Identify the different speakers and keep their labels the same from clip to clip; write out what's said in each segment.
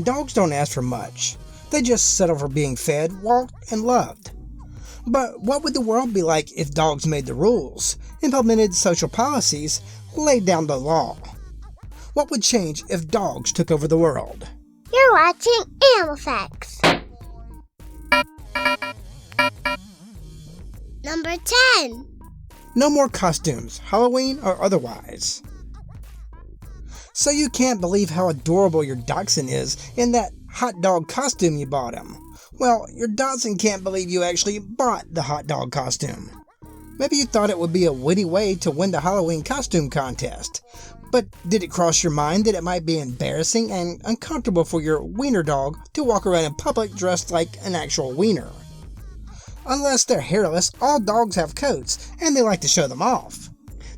Speaker 1: Dogs don't ask for much. They just settle for being fed, walked, and loved. But what would the world be like if dogs made the rules, implemented social policies, laid down the law? What would change if dogs took over the world?
Speaker 2: You're watching Animal Facts. Number 10.
Speaker 1: No more costumes, Halloween or otherwise. So you can't believe how adorable your dachshund is in that hot dog costume you bought him. Well, your dachshund can't believe you actually bought the hot dog costume. Maybe you thought it would be a witty way to win the Halloween costume contest. But did it cross your mind that it might be embarrassing and uncomfortable for your wiener dog to walk around in public dressed like an actual wiener? Unless they're hairless, all dogs have coats, and they like to show them off.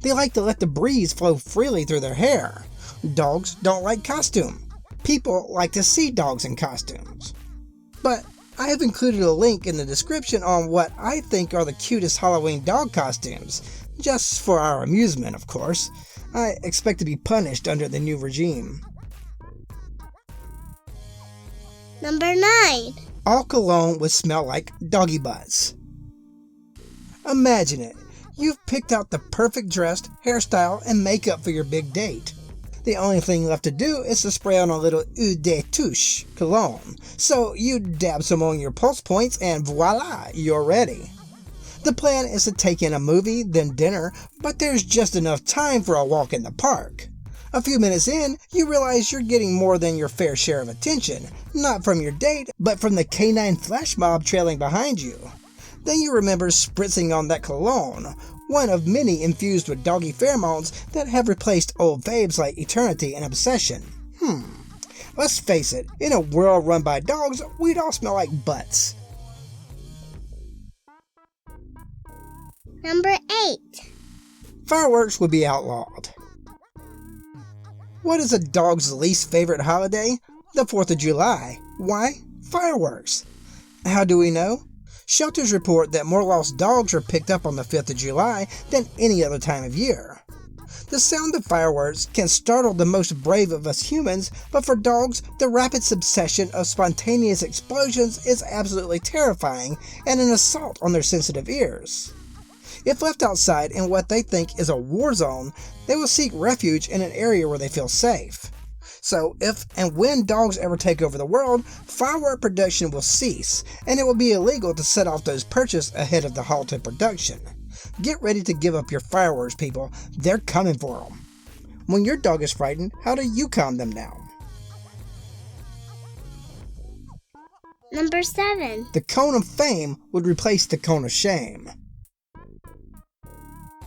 Speaker 1: They like to let the breeze flow freely through their hair. Dogs don't like costume. People like to see dogs in costumes. But I have included a link in the description on what I think are the cutest Halloween dog costumes, just for our amusement, of course. I expect to be punished under the new regime.
Speaker 2: Number 9.
Speaker 1: All cologne would smell like doggy butts. Imagine it. You've picked out the perfect dressed, hairstyle, and makeup for your big date. The only thing left to do is to spray on a little eau de touche cologne. So you dab some on your pulse points and voila, you're ready. The plan is to take in a movie, then dinner, but there's just enough time for a walk in the park. A few minutes in, you realize you're getting more than your fair share of attention, not from your date, but from the canine flash mob trailing behind you. Then you remember spritzing on that cologne, one of many infused with doggy pheromones that have replaced old faves like Eternity and Obsession. Let's face it, in a world run by dogs, we'd all smell like butts.
Speaker 2: Number 8.
Speaker 1: Fireworks would be outlawed. What is a dog's least favorite holiday? The 4th of July. Why? Fireworks. How do we know? Shelters report that more lost dogs are picked up on the 5th of July than any other time of year. The sound of fireworks can startle the most brave of us humans, but for dogs, the rapid succession of spontaneous explosions is absolutely terrifying and an assault on their sensitive ears. If left outside in what they think is a war zone, they will seek refuge in an area where they feel safe. So if and when dogs ever take over the world, firework production will cease, and it will be illegal to set off those purchased ahead of the halt in production. Get ready to give up your fireworks, people. They're coming for them. When your dog is frightened, how do you calm them down?
Speaker 2: Number 7.
Speaker 1: The cone of fame would replace the cone of shame.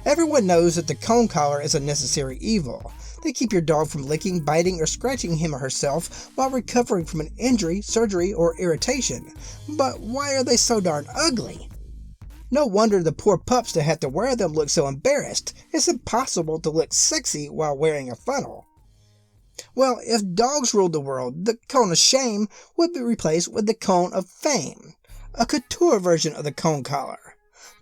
Speaker 1: Everyone knows that the cone collar is a necessary evil. They keep your dog from licking, biting, or scratching him or herself while recovering from an injury, surgery, or irritation. But why are they so darn ugly? No wonder the poor pups that have to wear them look so embarrassed. It's impossible to look sexy while wearing a funnel. Well, if dogs ruled the world, the cone of shame would be replaced with the cone of fame, a couture version of the cone collar.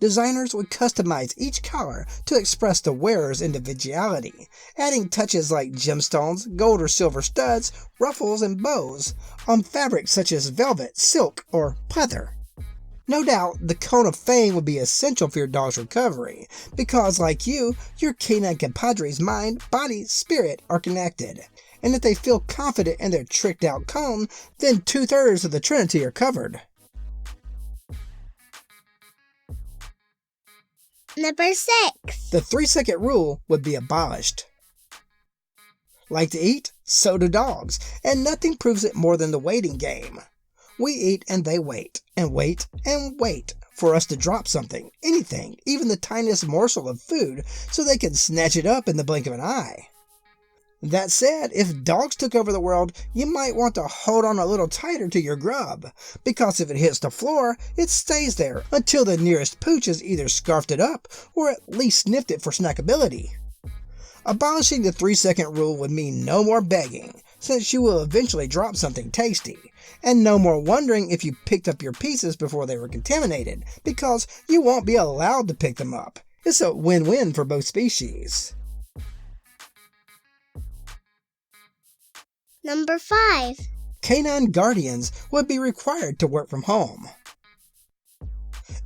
Speaker 1: Designers would customize each collar to express the wearer's individuality, adding touches like gemstones, gold or silver studs, ruffles, and bows on fabrics such as velvet, silk, or pleather. No doubt, the cone of fame would be essential for your dog's recovery, because like you, your canine compadre's mind, body, spirit are connected. And if they feel confident in their tricked out cone, then 2/3 of the Trinity are covered.
Speaker 2: Number 6.
Speaker 1: The 3-second rule would be abolished. Like to eat? So do dogs, and nothing proves it more than the waiting game. We eat and they wait, and wait, and wait for us to drop something, anything, even the tiniest morsel of food, so they can snatch it up in the blink of an eye. That said, if dogs took over the world, you might want to hold on a little tighter to your grub, because if it hits the floor, it stays there until the nearest pooch has either scarfed it up or at least sniffed it for snackability. Abolishing the 3-second rule would mean no more begging, since you will eventually drop something tasty, and no more wondering if you picked up your pieces before they were contaminated, because you won't be allowed to pick them up. It's a win-win for both species.
Speaker 2: Number 5.
Speaker 1: Canine guardians would be required to work from home.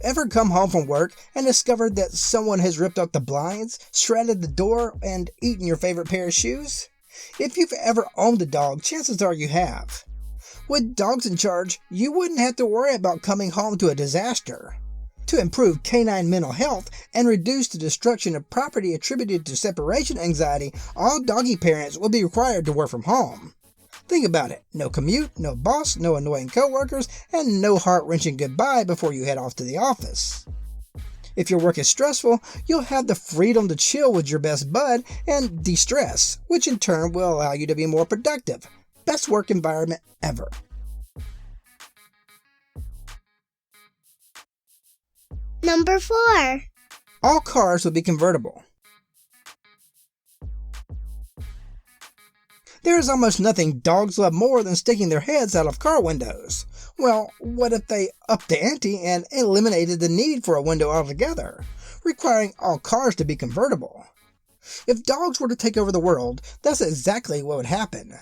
Speaker 1: Ever come home from work and discovered that someone has ripped up the blinds, shredded the door, and eaten your favorite pair of shoes? If you've ever owned a dog, chances are you have. With dogs in charge, you wouldn't have to worry about coming home to a disaster. To improve canine mental health and reduce the destruction of property attributed to separation anxiety, all doggy parents will be required to work from home. Think about it. No commute, no boss, no annoying coworkers, and no heart-wrenching goodbye before you head off to the office. If your work is stressful, you'll have the freedom to chill with your best bud and de-stress, which in turn will allow you to be more productive. Best work environment ever.
Speaker 2: Number 4.
Speaker 1: All cars will be convertible. There is almost nothing dogs love more than sticking their heads out of car windows. Well, what if they upped the ante and eliminated the need for a window altogether, requiring all cars to be convertible? If dogs were to take over the world, that's exactly what would happen.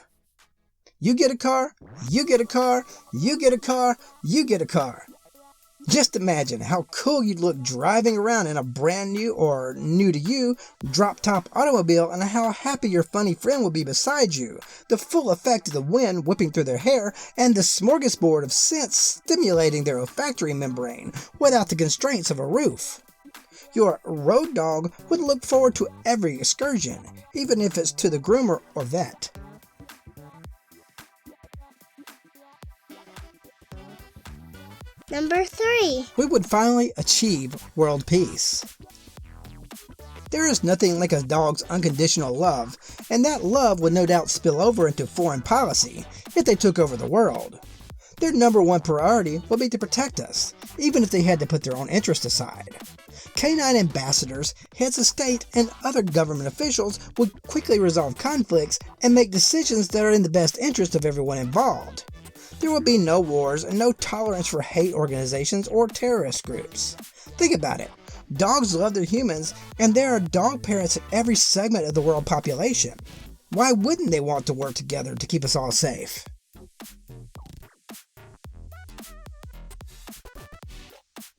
Speaker 1: You get a car, you get a car, you get a car, you get a car. Just imagine how cool you'd look driving around in a brand new or new to you drop-top automobile, and how happy your funny friend would be beside you, the full effect of the wind whipping through their hair, and the smorgasbord of scents stimulating their olfactory membrane without the constraints of a roof. Your road dog would look forward to every excursion, even if it's to the groomer or vet.
Speaker 2: Number 3.
Speaker 1: We would finally achieve world peace. There is nothing like a dog's unconditional love, and that love would no doubt spill over into foreign policy if they took over the world. Their number one priority would be to protect us, even if they had to put their own interest aside. Canine ambassadors, heads of state, and other government officials would quickly resolve conflicts and make decisions that are in the best interest of everyone involved. There would be no wars and no tolerance for hate organizations or terrorist groups. Think about it. Dogs love their humans, and there are dog parents in every segment of the world population. Why wouldn't they want to work together to keep us all safe?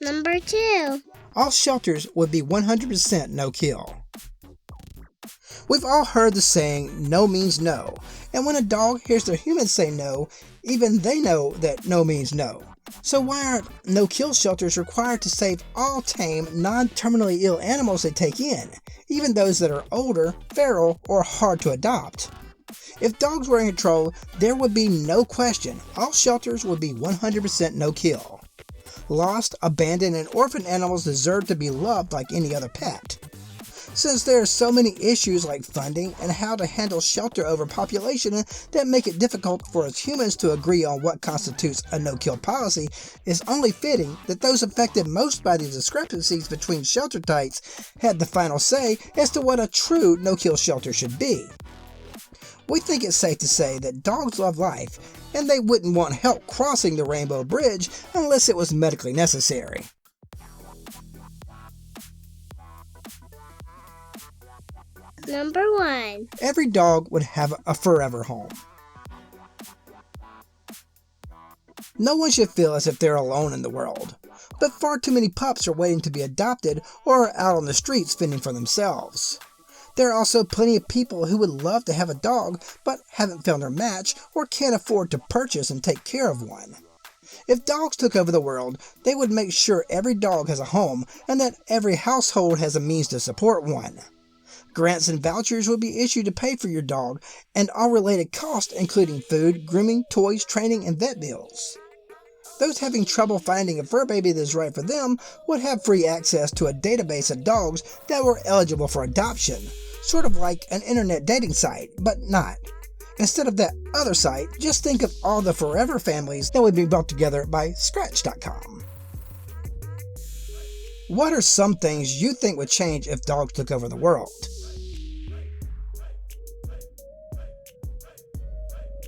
Speaker 2: Number 2.
Speaker 1: All shelters would be 100% no-kill. We've all heard the saying, no means no, and when a dog hears their humans say no, even they know that no means no. So why aren't no-kill shelters required to save all tame, non-terminally ill animals they take in, even those that are older, feral, or hard to adopt? If dogs were in control, there would be no question. All shelters would be 100% no-kill. Lost, abandoned, and orphaned animals deserve to be loved like any other pet. Since there are so many issues like funding and how to handle shelter overpopulation that make it difficult for us humans to agree on what constitutes a no-kill policy, it's only fitting that those affected most by the discrepancies between shelter types had the final say as to what a true no-kill shelter should be. We think it's safe to say that dogs love life, and they wouldn't want help crossing the Rainbow Bridge unless it was medically necessary.
Speaker 2: Number 1.
Speaker 1: Every dog would have a forever home. No one should feel as if they're alone in the world, but far too many pups are waiting to be adopted or are out on the streets fending for themselves. There are also plenty of people who would love to have a dog but haven't found their match or can't afford to purchase and take care of one. If dogs took over the world, they would make sure every dog has a home and that every household has a means to support one. Grants and vouchers would be issued to pay for your dog and all related costs, including food, grooming, toys, training, and vet bills. Those having trouble finding a fur baby that is right for them would have free access to a database of dogs that were eligible for adoption, sort of like an internet dating site, but not. Instead of that other site, just think of all the Furever families that would be brought together by Scratch.com. What are some things you think would change if dogs took over the world?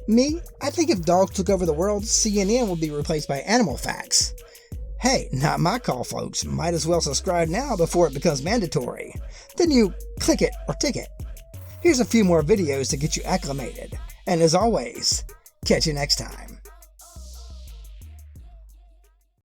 Speaker 1: Me, I think if dogs took over the world, CNN would be replaced by Animal Facts. Hey, not my call, folks. Might as well subscribe now before it becomes mandatory. Then you click it or tick it. Here's a few more videos to get you acclimated. And as always, Catch you next time.